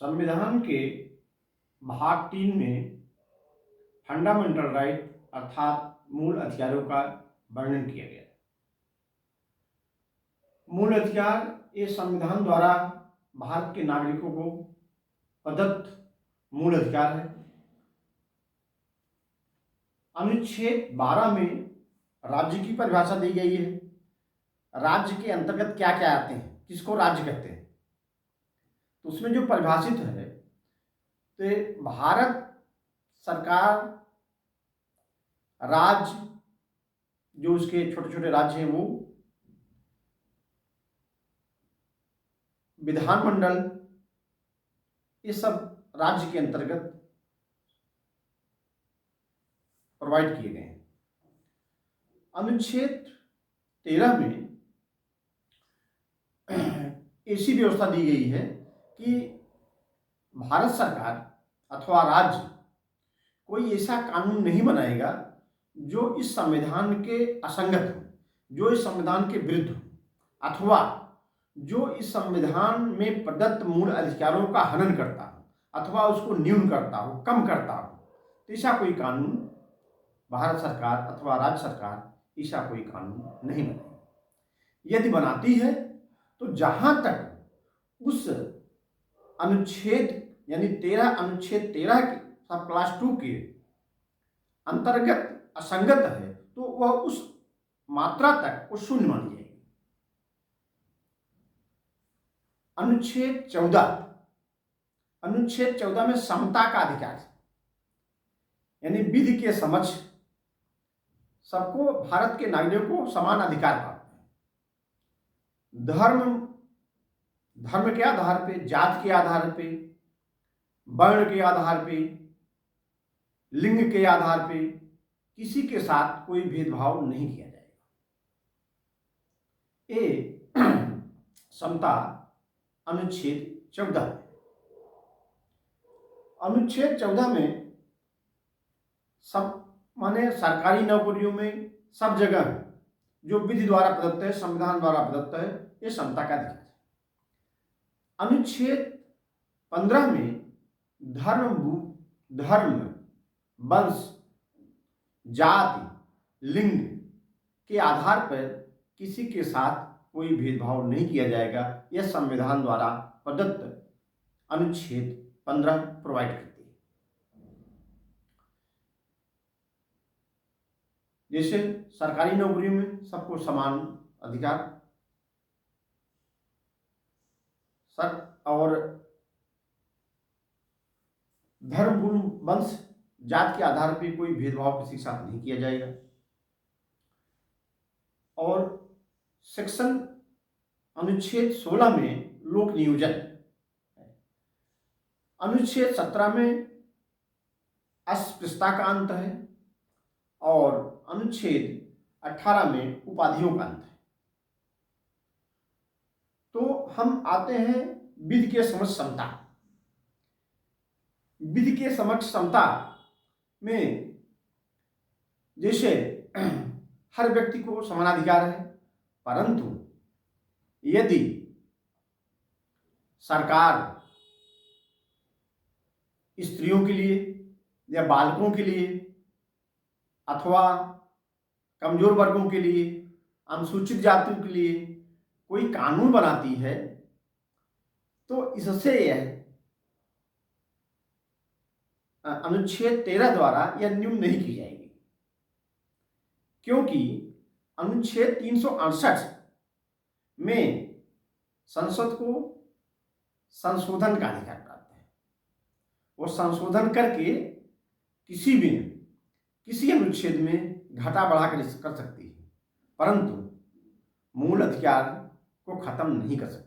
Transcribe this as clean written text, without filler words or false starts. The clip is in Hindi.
संविधान के भाग 3 में फंडामेंटल राइट अर्थात मूल अधिकारों का वर्णन किया गया। मूल अधिकार ये संविधान द्वारा भारत के नागरिकों को प्रदत्त मूल अधिकार है। अनुच्छेद 12 में राज्य की परिभाषा दी गई है। राज्य के अंतर्गत क्या क्या आते हैं, किसको राज्य कहते हैं, तो उसमें जो परिभाषित है तो भारत सरकार, राज्य जो उसके छोटे छोटे राज्य हैं वो, विधानमंडल, ये सब राज्य के अंतर्गत प्रोवाइड किए गए हैं। अनुच्छेद 13 में ऐसी व्यवस्था दी गई है कि भारत सरकार अथवा राज्य कोई ऐसा कानून नहीं बनाएगा जो इस संविधान के असंगत हो, जो इस संविधान के विरुद्ध हो, अथवा जो इस संविधान में प्रदत्त मूल अधिकारों का हनन करता हो अथवा उसको न्यून करता हो, कम करता हो। तो ऐसा कोई कानून भारत सरकार अथवा राज्य सरकार ऐसा कोई कानून नहीं बनाएगी। यदि बनाती है तो जहां तक उस अनुच्छेद यानी 13 अनुच्छेद 13 के सब क्लास 2 के अंतर्गत असंगत है तो वह उस मात्रा तक वो शून्य मानी जाएगी। अनुच्छेद 14 में समता का अधिकार यानी विधि के समक्ष सबको, भारत के नागरिकों को समान अधिकार प्राप्त है। धर्म के आधार पे, जात के आधार पे, वर्ण के आधार पे, लिंग के आधार पे किसी के साथ कोई भेदभाव नहीं किया जाएगा। ये समता अनुच्छेद 14 है। अनुच्छेद 14 में सब माने सरकारी नौकरियों में सब जगह जो विधि द्वारा प्रदत्त है, संविधान द्वारा प्रदत्त है, ये समता का अधिकार है। अनुच्छेद 15 में धर्म, वंश, जाति, लिंग के आधार पर किसी के साथ कोई भेदभाव नहीं किया जाएगा। यह संविधान द्वारा प्रदत्त अनुच्छेद 15 प्रोवाइड करती है। जैसे सरकारी नौकरियों में सबको समान अधिकार, और धर्म, वंश, जात के आधार पर कोई भेदभाव किसी के साथ नहीं किया जाएगा। और सेक्शन अनुच्छेद 16 में लोक नियोजन, अनुच्छेद 17 में अस्पृश्यता का अंत है और अनुच्छेद 18 में उपाधियों का अंत है। तो हम आते हैं विधि के समक्ष समता। विधि के समक्ष समता में जैसे हर व्यक्ति को समानाधिकार है, परंतु यदि सरकार स्त्रियों के लिए या बालकों के लिए अथवा कमजोर वर्गों के लिए, अनुसूचित जातियों के लिए कोई कानून बनाती है तो इससे यह अनुच्छेद 13 द्वारा यह न्यून नहीं की जाएगी, क्योंकि अनुच्छेद 368 में संसद को संशोधन का अधिकार प्राप्त है। वो संशोधन करके किसी अनुच्छेद में घटा बढ़ा कर सकती है, परंतु मूल अधिकार को खत्म नहीं कर सकती।